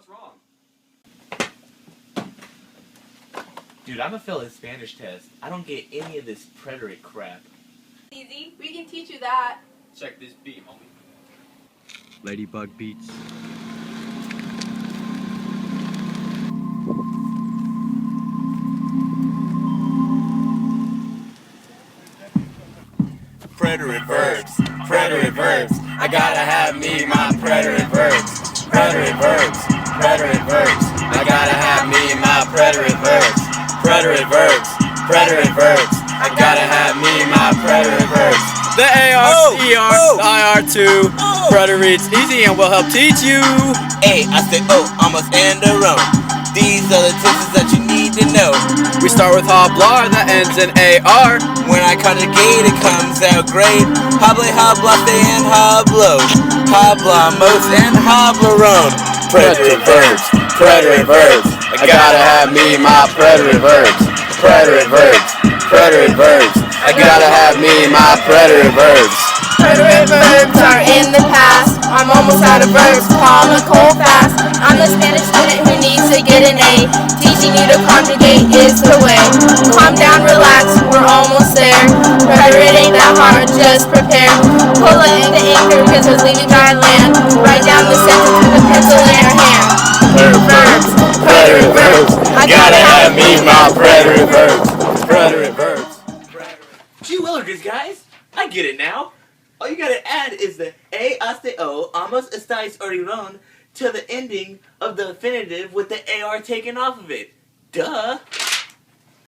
What's wrong? Dude, I'm gonna fail this Spanish test. I don't get any of this preterite crap. Easy, we can teach you that. Check this beat, homie. Ladybug beats. Preterite verbs, preterite verbs. I gotta have me my preterite verbs. Preterite verbs, preterite verbs. I gotta have me my preterite verbs. Preterite verbs, preterite verbs. I gotta have me my preterite verbs. The AR, the ER, the IR2. Preterite's easy and will help teach you. I said almost end a row. These are the tenses that you need to know. We start with hablar that ends in AR. When I conjugate it comes out great. Hable, hablaste, and hablo. Hablamos and hablaron. Preterite verbs, preterite verbs. I gotta have me my preterite verbs. Preterite verbs, preterite verbs. I gotta have me my preterite verbs. Preterite verbs are in the past. I'm almost out of verbs. Calm and cold fast. I'm the Spanish student who needs to get an A. Teaching you to conjugate is the way. Calm down, relax, we're almost there. Preterite ain't that hard, just prepare. Pull it into anchor because it's leaving dry land. Write down the sentence with a pencil in your hand. Verbs, Preterite verbs. I gotta have me my preterite verbs. Preterite verbs. Gee willikers, guys! I get it now! All you gotta add is the A hasta O, amos estáis oriron, to the ending of the infinitive with the AR taken off of it. Duh!